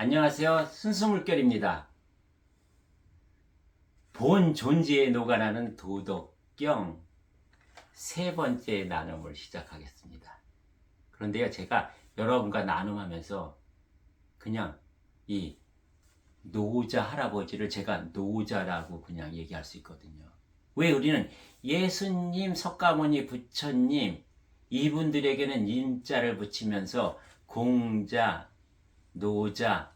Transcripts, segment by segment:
안녕하세요. 순수물결입니다. 본 존재에 녹아나는 도덕경 세 번째 나눔을 시작하겠습니다. 그런데요, 제가 여러분과 나눔하면서 그냥 이 노자 할아버지를 제가 노자라고 그냥 얘기할 수 있거든요. 왜 우리는 예수님, 석가모니, 부처님 이분들에게는 임자를 붙이면서 공자, 노자,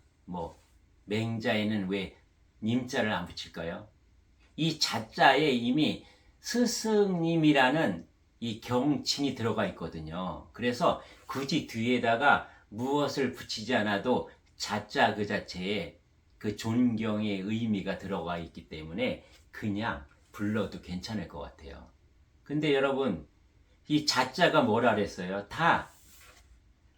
맹자에는 왜 님자를 안 붙일까요? 이 자자에 이미 스승님이라는 이 경칭이 들어가 있거든요. 그래서 굳이 뒤에다가 무엇을 붙이지 않아도 자자 그 자체에 그 존경의 의미가 들어가 있기 때문에 그냥 불러도 괜찮을 것 같아요. 근데 여러분, 이 자자가 뭐라 그랬어요? 다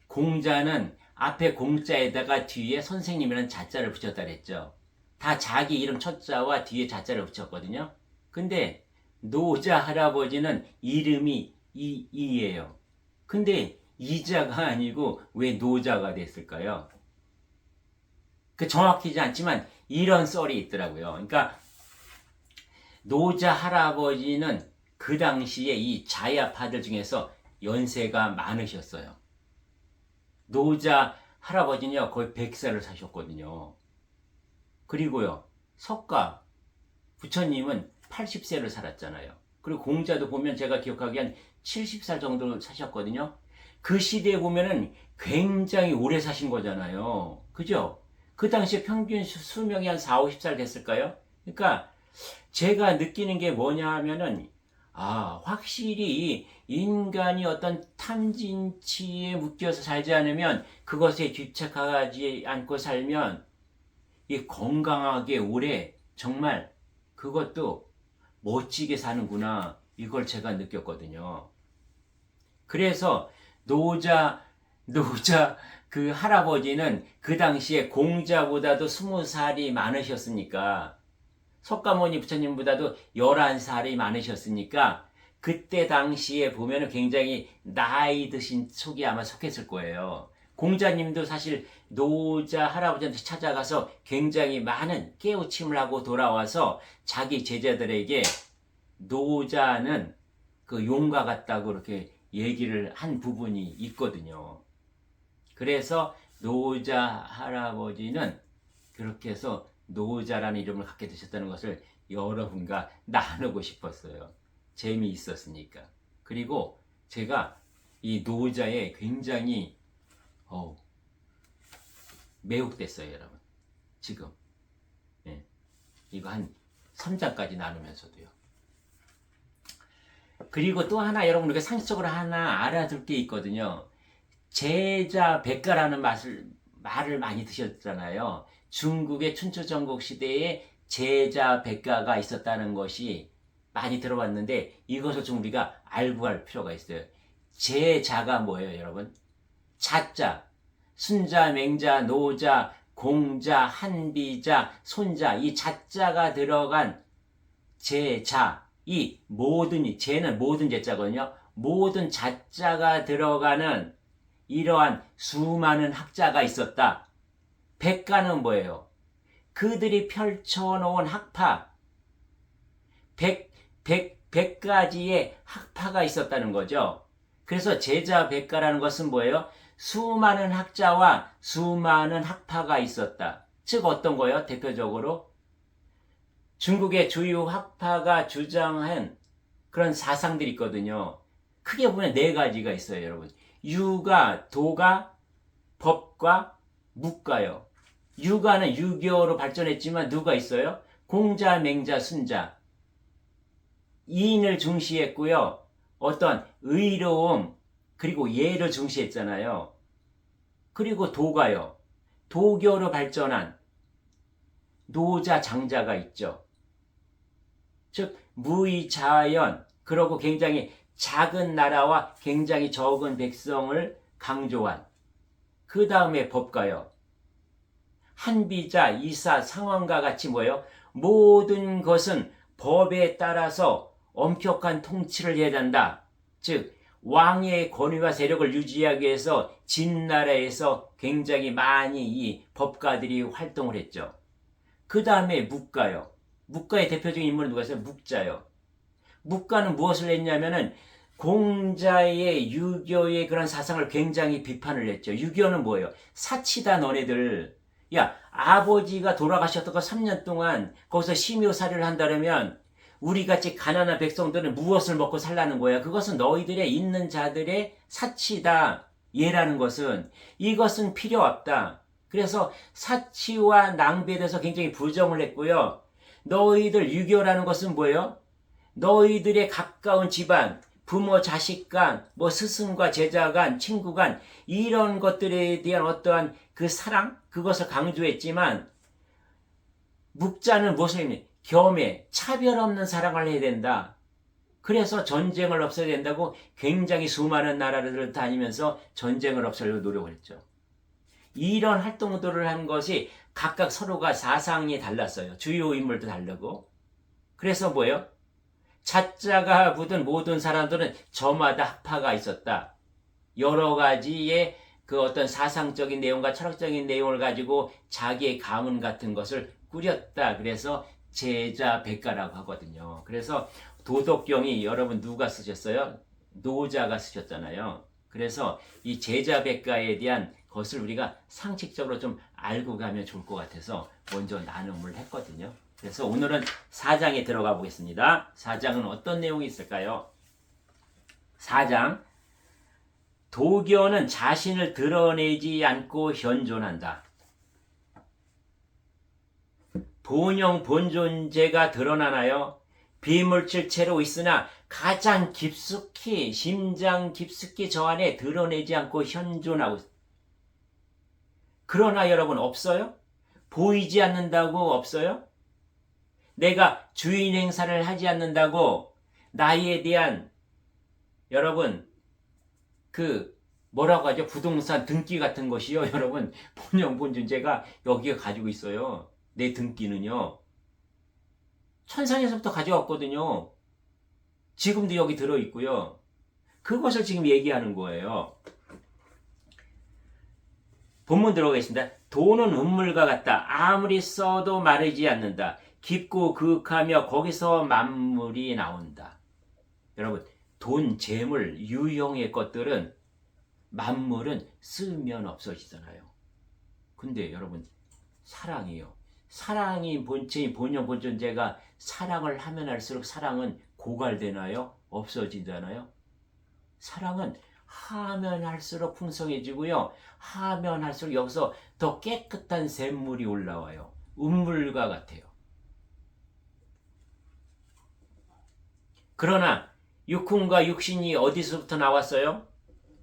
공자는 앞에 공자에다가 뒤에 선생님이라는 자자를 붙였다 그랬죠. 다 자기 이름 첫자와 뒤에 자자를 붙였거든요. 근데 노자 할아버지는 이름이 이예요. 근데 이자가 아니고 왜 노자가 됐을까요? 그 정확히지 않지만 이런 썰이 있더라고요. 그러니까 노자 할아버지는 그 당시에 이 자야파들 중에서 연세가 많으셨어요. 노자 할아버지는요, 거의 100살을 사셨거든요. 그리고요, 석가, 부처님은 80세를 살았잖아요. 그리고 공자도 보면 제가 기억하기엔 70살 정도 사셨거든요. 그 시대에 보면은 굉장히 오래 사신 거잖아요. 그죠? 그 당시에 평균 수명이 한 4, 50살 됐을까요? 그러니까 제가 느끼는 게 뭐냐 하면은 확실히 인간이 어떤 탐진치에 묶여서 살지 않으면 그것에 집착하지 않고 살면 이 건강하게 오래 정말 그것도 멋지게 사는구나 이걸 제가 느꼈거든요. 그래서 노자 그 할아버지는 그 당시에 공자보다도 20살이 많으셨으니까 석가모니 부처님보다도 11살이 많으셨으니까 그때 당시에 보면 굉장히 나이 드신 속에 아마 속했을 거예요. 공자님도 사실 노자 할아버지한테 찾아가서 굉장히 많은 깨우침을 하고 돌아와서 자기 제자들에게 노자는 그 용과 같다고 이렇게 얘기를 한 부분이 있거든요. 그래서 노자 할아버지는 그렇게 해서 노자라는 이름을 갖게 되셨다는 것을 여러분과 나누고 싶었어요. 재미있었으니까. 그리고 제가 이 노자에 굉장히 매혹됐어요, 여러분. 지금. 예. 이거 한 3장까지 나누면서도요. 그리고 또 하나 여러분 우리가 상식적으로 하나 알아둘 게 있거든요. 제자 백가라는 말을 많이 드셨잖아요. 중국의 춘추전국 시대에 제자 백가가 있었다는 것이 많이 들어봤는데 이것을 좀 우리가 알고 갈 필요가 있어요. 제자가 뭐예요, 여러분? 자자, 순자, 맹자, 노자, 공자, 한비자, 손자 이 자자가 들어간 제자 이 모든 제는 모든 제자거든요. 모든 자자가 들어가는 이러한 수많은 학자가 있었다. 백가는 뭐예요? 그들이 펼쳐놓은 학파, 100가지의 학파가 있었다는 거죠. 그래서 제자 백가라는 것은 뭐예요? 수많은 학자와 수많은 학파가 있었다. 즉 어떤 거예요? 대표적으로 중국의 주요 학파가 주장한 그런 사상들이 있거든요. 크게 보면 4가지가 있어요, 여러분. 유가, 도가, 법과 묵가요. 유가는 유교로 발전했지만 누가 있어요? 공자, 맹자, 순자. 이인을 중시했고요. 어떤 의로움 그리고 예를 중시했잖아요. 그리고 도가요. 도교로 발전한 노자, 장자가 있죠. 즉 무의자연 그러고 굉장히 작은 나라와 굉장히 적은 백성을 강조한 그 다음에 법가요. 한비자, 이사, 상황과 같이 뭐예요? 모든 것은 법에 따라서 엄격한 통치를 해야 한다. 즉 왕의 권위와 세력을 유지하기 위해서 진나라에서 굉장히 많이 이 법가들이 활동을 했죠. 그 다음에 묵가요. 묵가의 대표적인 인물은 누가 있어요? 묵자요. 묵가는 무엇을 했냐면은 공자의 유교의 그런 사상을 굉장히 비판을 했죠. 유교는 뭐예요? 사치다 너네들. 야, 아버지가 돌아가셨다가 3년 동안 거기서 심효사를 한다면 우리같이 가난한 백성들은 무엇을 먹고 살라는 거야? 그것은 너희들의 있는 자들의 사치다. 예라는 것은 이것은 필요 없다. 그래서 사치와 낭비에 대해서 굉장히 부정을 했고요. 너희들 유교라는 것은 뭐예요? 너희들의 가까운 집안, 부모, 자식 간, 뭐 스승과 제자 간, 친구 간 이런 것들에 대한 어떠한 그 사랑 그것을 강조했지만 묵자는 무엇을 의미? 겸해 차별 없는 사랑을 해야 된다. 그래서 전쟁을 없애야 된다고 굉장히 수많은 나라를 다니면서 전쟁을 없애려고 노력을 했죠. 이런 활동들을 한 것이 각각 서로가 사상이 달랐어요. 주요 인물도 다르고. 그래서 뭐예요? 자자가 묻은 모든 사람들은 저마다 학파가 있었다. 여러 가지의 그 어떤 사상적인 내용과 철학적인 내용을 가지고 자기의 가문 같은 것을 꾸렸다. 그래서 제자백가라고 하거든요. 그래서 도덕경이 여러분 누가 쓰셨어요? 노자가 쓰셨잖아요. 그래서 이 제자백가에 대한 것을 우리가 상식적으로 좀 알고 가면 좋을 것 같아서 먼저 나눔을 했거든요. 그래서 오늘은 4장에 들어가 보겠습니다. 4장은 어떤 내용이 있을까요? 4장 도교는 자신을 드러내지 않고 현존한다. 본영 본존재가 드러나나요? 비물질체로 있으나 가장 깊숙이 심장 깊숙이 저 안에 드러내지 않고 현존하고 있습니다. 그러나 여러분 없어요? 보이지 않는다고 없어요? 내가 주인 행사를 하지 않는다고 나에 대한 여러분 그 뭐라고 하죠? 부동산 등기 같은 것이요. 여러분 본영본존재가 여기에 가지고 있어요. 내 등기는요. 천상에서부터 가져왔거든요. 지금도 여기 들어있고요. 그것을 지금 얘기하는 거예요. 본문 들어가겠습니다. 돈은 운물과 같다. 아무리 써도 마르지 않는다. 깊고 그윽하며 거기서 만물이 나온다. 여러분 돈, 재물, 유형의 것들은 만물은 쓰면 없어지잖아요. 근데 여러분 사랑이요. 사랑이 본체인 본영 본존재가 사랑을 하면 할수록 사랑은 고갈되나요? 없어지잖아요. 사랑은 하면 할수록 풍성해지고요. 하면 할수록 여기서 더 깨끗한 샘물이 올라와요. 운물과 같아요. 그러나 육훈과 육신이 어디서부터 나왔어요?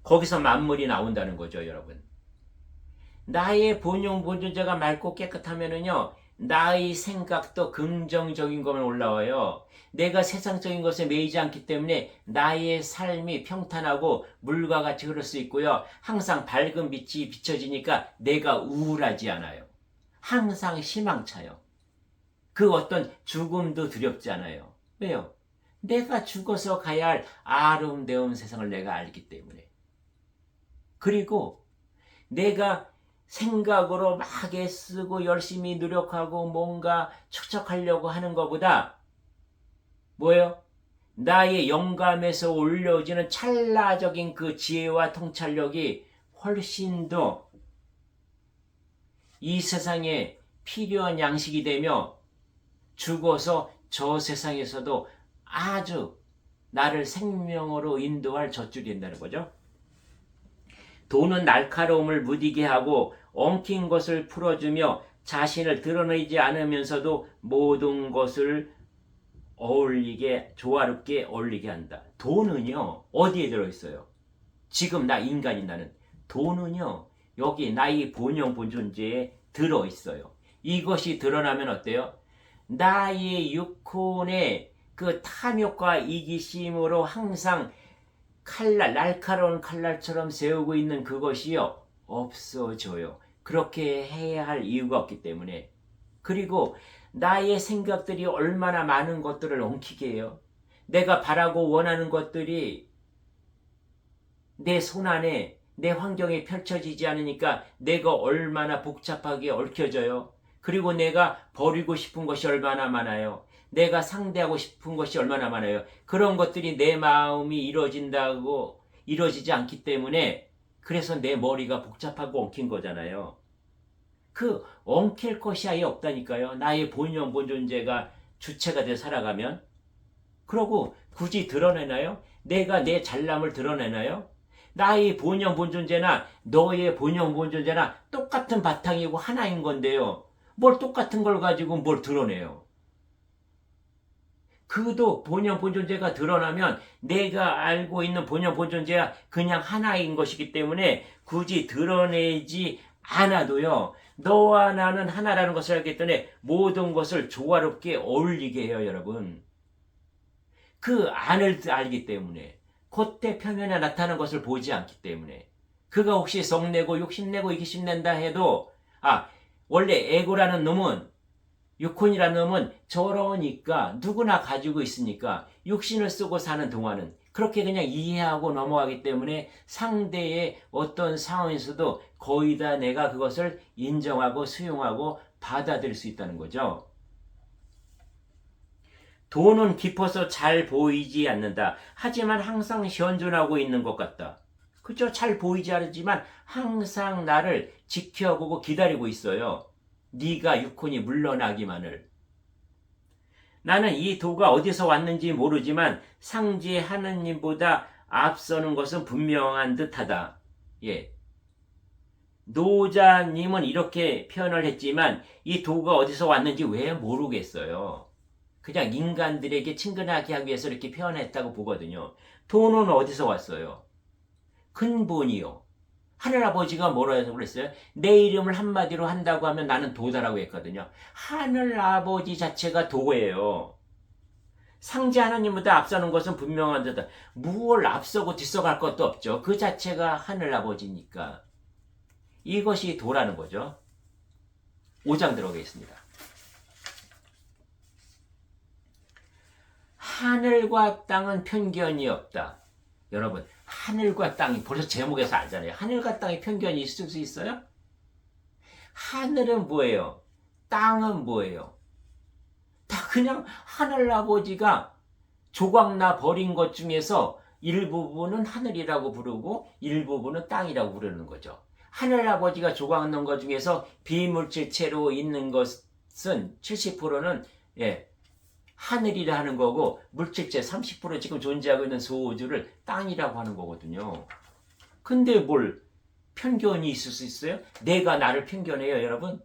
거기서 만물이 나온다는 거죠, 여러분. 나의 본영 본존재가 맑고 깨끗하면은요, 나의 생각도 긍정적인 것만 올라와요. 내가 세상적인 것에 매이지 않기 때문에 나의 삶이 평탄하고 물과 같이 흐를 수 있고요. 항상 밝은 빛이 비춰지니까 내가 우울하지 않아요. 항상 희망차요. 그 어떤 죽음도 두렵지 않아요. 왜요? 내가 죽어서 가야 할 아름다운 세상을 내가 알기 때문에. 그리고 내가 생각으로 막 애쓰고 열심히 노력하고 뭔가 축적하려고 하는 것보다 뭐예요? 나의 영감에서 올려지는 찰나적인 그 지혜와 통찰력이 훨씬 더 이 세상에 필요한 양식이 되며 죽어서 저 세상에서도 아주 나를 생명으로 인도할 젖줄이 된다는 거죠. 돈은 날카로움을 무디게 하고 엉킨 것을 풀어주며 자신을 드러내지 않으면서도 모든 것을 어울리게 조화롭게 어울리게 한다. 돈은요 어디에 들어있어요? 지금 나 인간인 나는 돈은요 여기 나의 본영 본존재에 들어있어요. 이것이 드러나면 어때요? 나의 육혼의 그 탐욕과 이기심으로 항상 날카로운 칼날처럼 세우고 있는 그것이요 없어져요. 그렇게 해야 할 이유가 없기 때문에. 그리고 나의 생각들이 얼마나 많은 것들을 엉키게 해요. 내가 바라고 원하는 것들이 내 손안에 내 환경이 펼쳐지지 않으니까 내가 얼마나 복잡하게 얽혀져요. 그리고 내가 버리고 싶은 것이 얼마나 많아요. 내가 상대하고 싶은 것이 얼마나 많아요. 그런 것들이 내 마음이 이루어지지 않기 때문에 그래서 내 머리가 복잡하고 엉킨 거잖아요. 그 엉킬 것이 아예 없다니까요. 나의 본영 본존재가 주체가 돼 살아가면. 그러고 굳이 드러내나요? 내가 내 잘남을 드러내나요? 나의 본영 본존재나 너의 본영 본존재나 똑같은 바탕이고 하나인 건데요. 뭘 똑같은 걸 가지고 뭘 드러내요? 그도 본영 본존재가 드러나면 내가 알고 있는 본영 본존재가 그냥 하나인 것이기 때문에 굳이 드러내지 않아도요. 너와 나는 하나라는 것을 알기 때문에 모든 것을 조화롭게 어울리게 해요, 여러분. 그 안을 알기 때문에 겉에 표면에 나타나는 것을 보지 않기 때문에 그가 혹시 성내고 욕심내고 이기심낸다 해도 원래 에고라는 놈은 육혼이라는 놈은 저러니까 누구나 가지고 있으니까 육신을 쓰고 사는 동안은 그렇게 그냥 이해하고 넘어가기 때문에 상대의 어떤 상황에서도 거의 다 내가 그것을 인정하고 수용하고 받아들일 수 있다는 거죠. 돈은 깊어서 잘 보이지 않는다. 하지만 항상 현존하고 있는 것 같다. 그죠? 잘 보이지 않지만 항상 나를 지켜보고 기다리고 있어요. 네가 육혼이 물러나기만을. 나는 이 도가 어디서 왔는지 모르지만 상지 하느님보다 앞서는 것은 분명한 듯하다. 예. 노자님은 이렇게 표현을 했지만 이 도가 어디서 왔는지 왜 모르겠어요. 그냥 인간들에게 친근하게 하기 위해서 이렇게 표현했다고 보거든요. 도는 어디서 왔어요? 근본이요. 하늘아버지가 뭐라고 그랬어요? 내 이름을 한마디로 한다고 하면 나는 도다라고 했거든요. 하늘아버지 자체가 도예요. 상지 하나님보다 앞서는 것은 분명한 듯다. 무엇을 앞서고 뒤서갈 것도 없죠. 그 자체가 하늘아버지니까. 이것이 도라는 거죠. 5장 들어가겠습니다. 하늘과 땅은 편견이 없다. 여러분, 하늘과 땅이 벌써 제목에서 알잖아요. 하늘과 땅에 편견이 있을 수 있어요? 하늘은 뭐예요? 땅은 뭐예요? 다 그냥 하늘아버지가 조각나 버린 것 중에서 일부분은 하늘이라고 부르고 일부분은 땅이라고 부르는 거죠. 하늘아버지가 조각난 것 중에서 비물질체로 있는 것은 70%는 하늘이라 하는 거고 물질체 30% 지금 존재하고 있는 소우주를 땅이라고 하는 거거든요. 근데 뭘 편견이 있을 수 있어요? 내가 나를 편견해요, 여러분?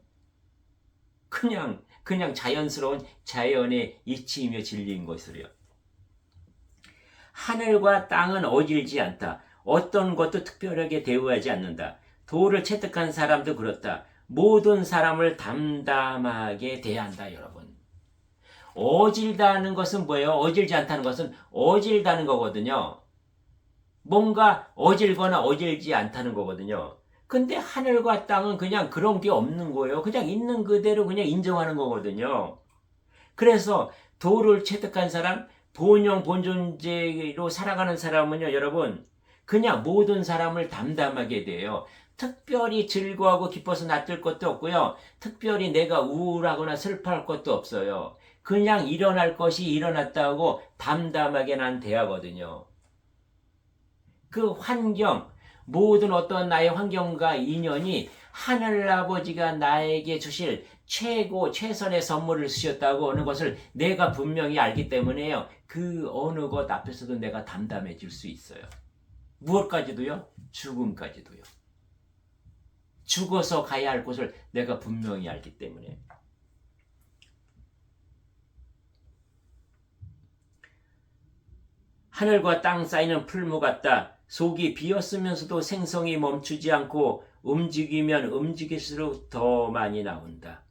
그냥 자연스러운 자연의 이치이며 진리인 것으로요. 하늘과 땅은 어질지 않다. 어떤 것도 특별하게 대우하지 않는다. 도를 채택한 사람도 그렇다. 모든 사람을 담담하게 대한다, 여러분. 어질다는 것은 뭐예요? 어질지 않다는 것은 어질다는 거거든요. 뭔가 어질거나 어질지 않다는 거거든요. 근데 하늘과 땅은 그냥 그런 게 없는 거예요. 그냥 있는 그대로 그냥 인정하는 거거든요. 그래서 도를 체득한 사람, 본영 본존재로 살아가는 사람은요, 여러분, 그냥 모든 사람을 담담하게 돼요. 특별히 즐거워하고 기뻐서 낯들 것도 없고요. 특별히 내가 우울하거나 슬퍼할 것도 없어요. 그냥 일어날 것이 일어났다고 담담하게 난 대하거든요. 그 환경, 모든 어떤 나의 환경과 인연이 하늘아버지가 나에게 주실 최고 최선의 선물을 주셨다고 하는 것을 내가 분명히 알기 때문에요. 그 어느 것 앞에서도 내가 담담해질 수 있어요. 무엇까지도요? 죽음까지도요. 죽어서 가야 할 곳을 내가 분명히 알기 때문에. 하늘과 땅 사이는 풀무 같다. 속이 비었으면서도 생성이 멈추지 않고 움직이면 움직일수록 더 많이 나온다.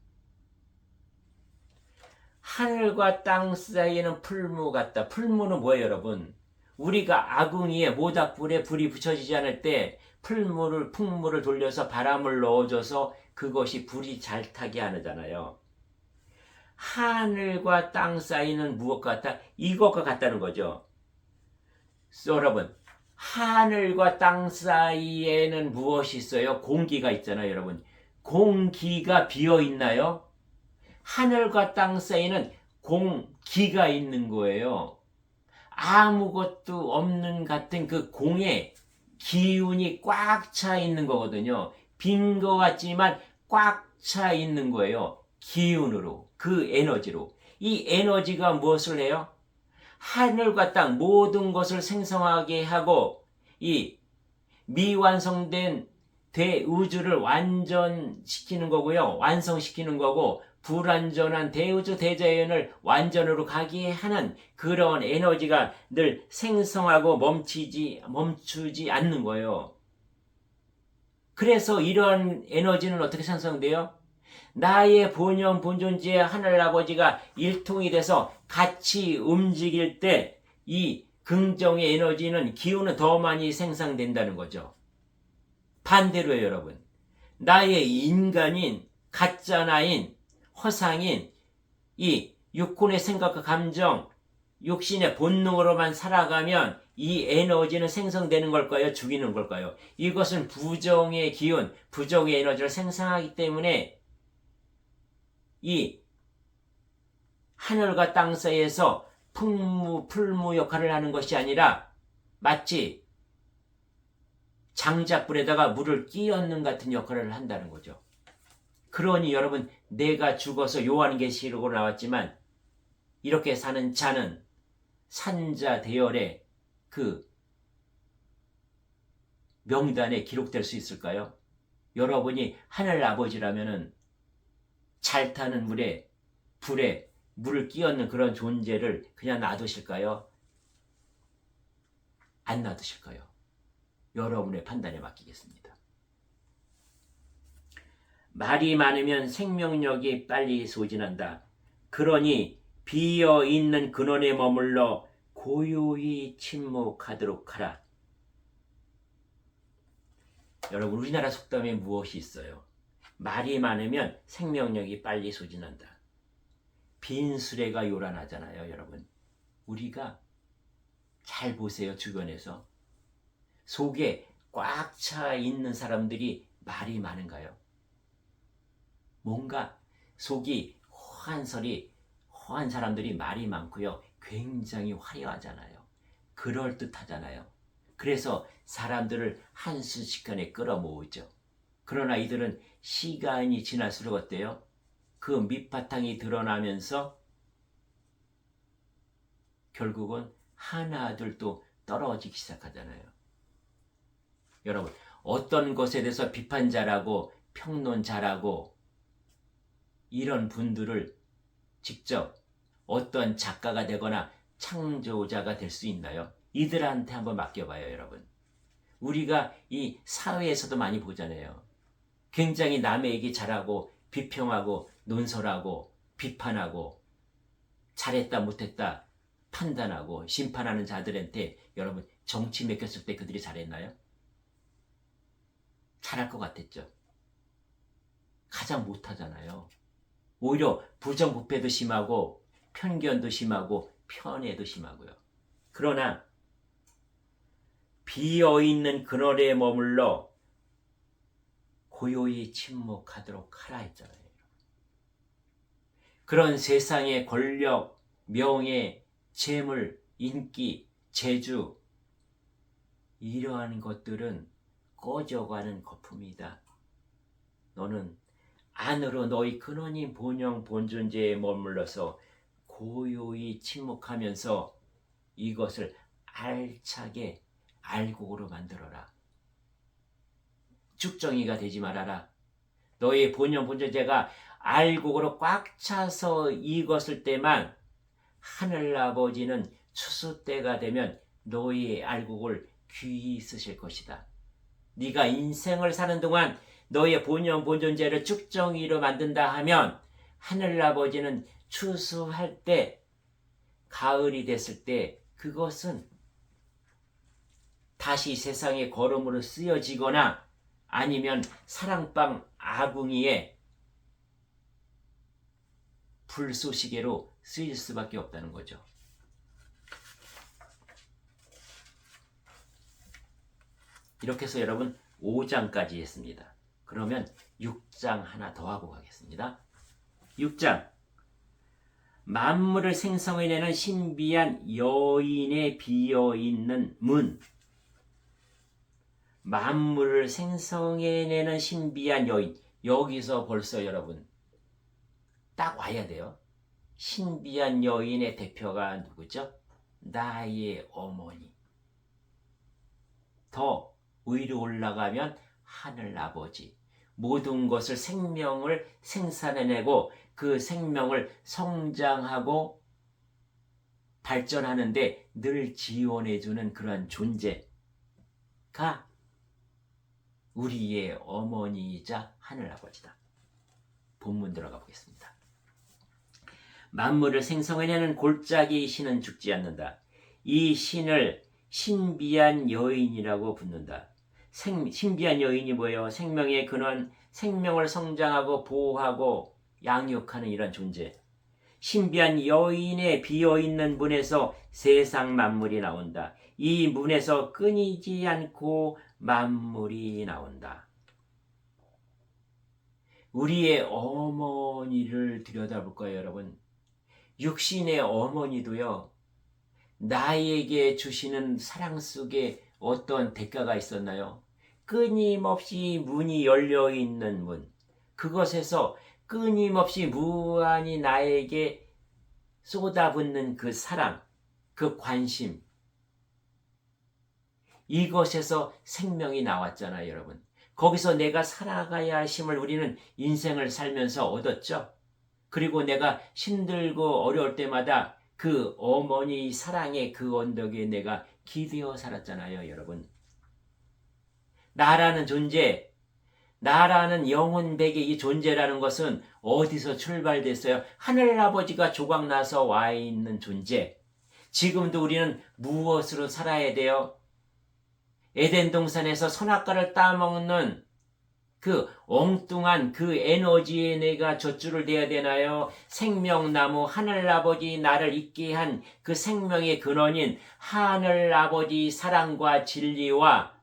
하늘과 땅 사이에는 풀무 같다. 풀무는 뭐예요, 여러분? 우리가 아궁이에 모닥불에 불이 붙여지지 않을 때 풍물을 돌려서 바람을 넣어줘서 그것이 불이 잘 타게 하잖아요. 하늘과 땅 사이는 무엇 같다? 이것과 같다는 거죠. 여러분, 하늘과 땅 사이에는 무엇이 있어요? 공기가 있잖아요, 여러분. 공기가 비어 있나요? 하늘과 땅 사이에는 공기가 있는 거예요. 아무것도 없는 같은 그 공에 기운이 꽉 차 있는 거거든요. 빈 것 같지만 꽉 차 있는 거예요. 기운으로, 그 에너지로. 이 에너지가 무엇을 해요? 하늘과 땅 모든 것을 생성하게 하고 이 미완성된 대우주를 완전시키는 거고요. 완성시키는 거고 불완전한 대우주 대자연을 완전으로 가게 하는 그런 에너지가 늘 생성하고 멈추지 않는 거예요. 그래서 이런 에너지는 어떻게 생성돼요? 나의 본영 본존지의 하늘아버지가 일통이 돼서 같이 움직일 때 이 긍정의 에너지는 기운은 더 많이 생성된다는 거죠. 반대로요, 여러분. 나의 인간인 가짜나인 허상인 이 육혼의 생각과 감정, 육신의 본능으로만 살아가면 이 에너지는 생성되는 걸까요? 죽이는 걸까요? 이것은 부정의 기운, 부정의 에너지를 생성하기 때문에 이 하늘과 땅 사이에서 풀무 역할을 하는 것이 아니라 마치 장작불에다가 물을 끼얹는 같은 역할을 한다는 거죠. 그러니 여러분, 내가 죽어서 요한계시록으로 나왔지만 이렇게 사는 자는 산자 대열의 그 명단에 기록될 수 있을까요? 여러분이 하늘 아버지라면은 잘 타는 불에 물을 끼얹는 그런 존재를 그냥 놔두실까요? 안 놔두실까요? 여러분의 판단에 맡기겠습니다. 말이 많으면 생명력이 빨리 소진한다. 그러니 비어있는 근원에 머물러 고요히 침묵하도록 하라. 여러분, 우리나라 속담에 무엇이 있어요? 말이 많으면 생명력이 빨리 소진한다. 빈수레가 요란하잖아요, 여러분. 우리가 잘 보세요, 주변에서. 속에 꽉 차 있는 사람들이 말이 많은가요? 뭔가 속이 허한 사람들이 말이 많고요. 굉장히 화려하잖아요. 그럴듯하잖아요. 그래서 사람들을 한순식간에 끌어모으죠. 그러나 이들은 시간이 지날수록 어때요? 그 밑바탕이 드러나면서 결국은 하나둘 또 떨어지기 시작하잖아요. 여러분, 어떤 것에 대해서 비판 잘하고 평론 잘하고 이런 분들을 직접 어떤 작가가 되거나 창조자가 될 수 있나요? 이들한테 한번 맡겨봐요, 여러분. 우리가 이 사회에서도 많이 보잖아요. 굉장히 남의 얘기 잘하고 비평하고 논설하고 비판하고 잘했다 못했다 판단하고 심판하는 자들한테 여러분, 정치 맡겼을 때 그들이 잘했나요? 잘할 것 같았죠. 가장 못하잖아요. 오히려 부정부패도 심하고 편견도 심하고 편애도 심하고요. 그러나 비어있는 그늘에 머물러 고요히 침묵하도록 하라 했잖아요. 그런 세상의 권력, 명예, 재물, 인기, 재주 이러한 것들은 꺼져가는 거품이다. 너는 안으로 너희 근원인 본영 본존재에 머물러서 고요히 침묵하면서 이것을 알차게 알곡으로 만들어라. 쭉정이가 되지 말아라. 너의 본영 본존재가 알곡으로 꽉 차서 익었을 때만 하늘아버지는 추수 때가 되면 너의 알곡을 귀히 쓰실 것이다. 네가 인생을 사는 동안 너의 본영 본존재를 쭉정이로 만든다 하면 하늘아버지는 추수할 때 가을이 됐을 때 그것은 다시 세상의 거름으로 쓰여지거나 아니면 사랑방 아궁이에 불쏘시개로 쓰일 수밖에 없다는 거죠. 이렇게 해서 여러분 5장까지 했습니다. 그러면 6장 하나 더 하고 가겠습니다. 6장. 만물을 생성해내는 신비한 여인에 비어있는 문. 만물을 생성해내는 신비한 여인. 여기서 벌써 여러분 딱 와야 돼요. 신비한 여인의 대표가 누구죠? 나의 어머니. 더 위로 올라가면 하늘아버지. 모든 것을 생명을 생산해내고 그 생명을 성장하고 발전하는데 늘 지원해주는 그런 존재가 우리의 어머니이자 하늘아버지다. 본문 들어가 보겠습니다. 만물을 생성해내는 골짜기 신은 죽지 않는다. 이 신을 신비한 여인이라고 부른다. 신비한 여인이 뭐예요? 생명의 근원, 생명을 성장하고 보호하고 양육하는 이런 존재. 신비한 여인에 비어있는 문에서 세상 만물이 나온다. 이 문에서 끊이지 않고 만물이 나온다. 우리의 어머니를 들여다볼 거예요, 여러분. 육신의 어머니도요, 나에게 주시는 사랑 속에 어떤 대가가 있었나요? 끊임없이 문이 열려있는 문. 그것에서 끊임없이 무한히 나에게 쏟아붓는 그 사랑, 그 관심. 이것에서 생명이 나왔잖아요, 여러분. 거기서 내가 살아가야 하심을 우리는 인생을 살면서 얻었죠. 그리고 내가 힘들고 어려울 때마다 그 어머니 사랑의 그 언덕에 내가 기대어 살았잖아요, 여러분. 나라는 존재, 나라는 영혼백의 이 존재라는 것은 어디서 출발됐어요? 하늘아버지가 조각나서 와 있는 존재. 지금도 우리는 무엇으로 살아야 돼요? 에덴 동산에서 선악과를 따먹는 그 엉뚱한 그 에너지에 내가 젖줄을 대야 되나요? 생명나무 하늘아버지 나를 있게 한 그 생명의 근원인 하늘아버지 사랑과 진리와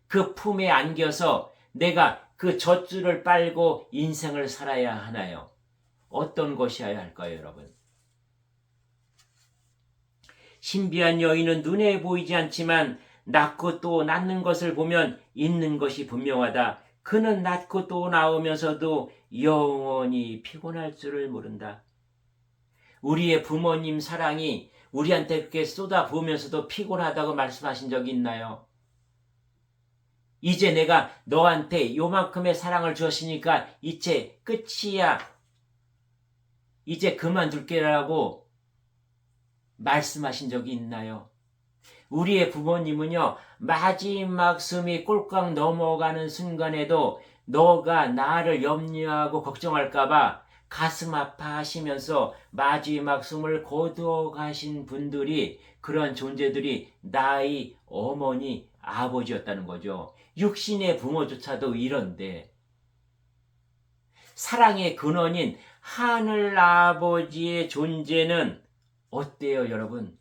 그 품에 안겨서 내가 그 젖줄을 빨고 인생을 살아야 하나요? 어떤 것이어야 할까요, 여러분? 신비한 여인은 눈에 보이지 않지만 낳고 또 낳는 것을 보면 있는 것이 분명하다. 그는 낳고 또 나오면서도 영원히 피곤할 줄을 모른다. 우리의 부모님 사랑이 우리한테 그렇게 쏟아부으면서도 피곤하다고 말씀하신 적이 있나요? 이제 내가 너한테 요만큼의 사랑을 주었으니까 이제 끝이야. 이제 그만둘게라고 말씀하신 적이 있나요? 우리의 부모님은요, 마지막 숨이 꼴깍 넘어가는 순간에도 너가 나를 염려하고 걱정할까봐 가슴 아파하시면서 마지막 숨을 거두어 가신 분들이, 그런 존재들이 나의 어머니, 아버지였다는 거죠. 육신의 부모조차도 이런데, 사랑의 근원인 하늘 아버지의 존재는 어때요, 여러분?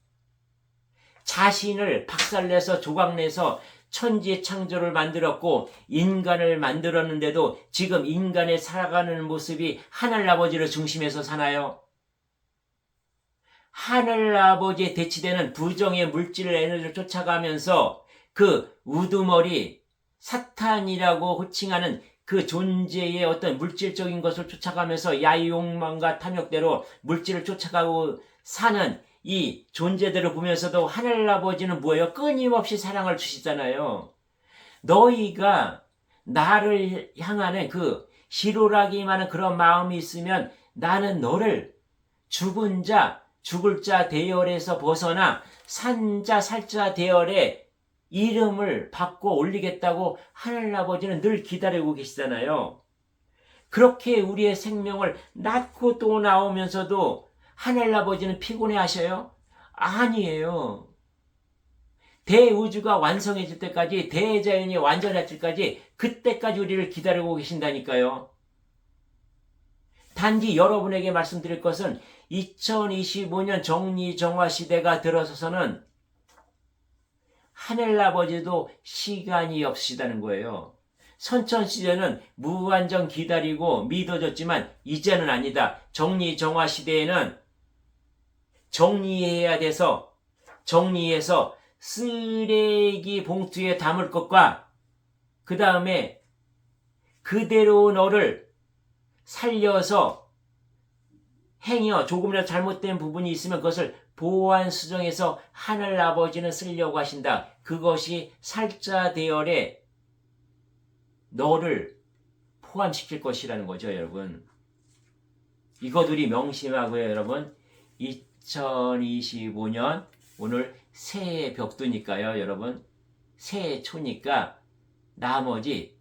자신을 박살내서 조각내서 천지 창조를 만들었고 인간을 만들었는데도 지금 인간의 살아가는 모습이 하늘아버지를 중심에서 사나요? 하늘아버지에 대치되는 부정의 물질 에너지를 쫓아가면서 그 우두머리 사탄이라고 호칭하는 그 존재의 어떤 물질적인 것을 쫓아가면서 야욕망과 탐욕대로 물질을 쫓아가고 사는 이 존재들을 보면서도 하늘아버지는 뭐예요? 끊임없이 사랑을 주시잖아요. 너희가 나를 향하는 그 희로라기 많은 그런 마음이 있으면 나는 너를 죽은 자, 죽을 자 대열에서 벗어나 산자, 살자 대열에 이름을 받고 올리겠다고 하늘아버지는 늘 기다리고 계시잖아요. 그렇게 우리의 생명을 낳고 또 나오면서도 하늘아버지는 피곤해 하셔요? 아니에요. 대우주가 완성해질 때까지, 대자연이 완전해질 때까지, 그때까지 우리를 기다리고 계신다니까요. 단지 여러분에게 말씀드릴 것은 2025년 정리정화 시대가 들어서서는 하늘아버지도 시간이 없으시다는 거예요. 선천시대는 무한정 기다리고 믿어줬지만 이제는 아니다. 정리정화 시대에는 정리해야 돼서 정리해서 쓰레기 봉투에 담을 것과 그 다음에 그대로 너를 살려서 행여 조금이라도 잘못된 부분이 있으면 그것을 보완 수정해서 하늘아버지는 쓰려고 하신다. 그것이 살자 대열에 너를 포함시킬 것이라는 거죠, 여러분. 이것 우리 명심하고요, 여러분. 2025년 오늘 새해 벽두니까요, 여러분. 새해 초니까 나머지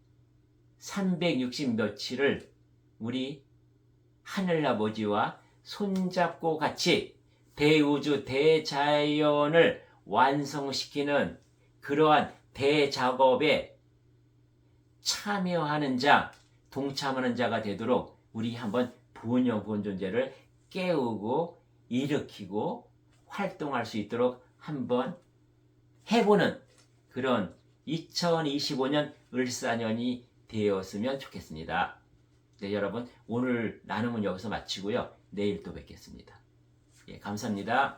360 며칠을 우리 하늘아버지와 손잡고 같이 대우주 대자연을 완성시키는 그러한 대작업에 참여하는 자, 동참하는 자가 되도록 우리 한번 부은영부은 존재를 깨우고 일으키고 활동할 수 있도록 한번 해보는 그런 2025년 을사년이 되었으면 좋겠습니다. 네, 여러분 오늘 나눔은 여기서 마치고요. 내일 또 뵙겠습니다. 예, 감사합니다.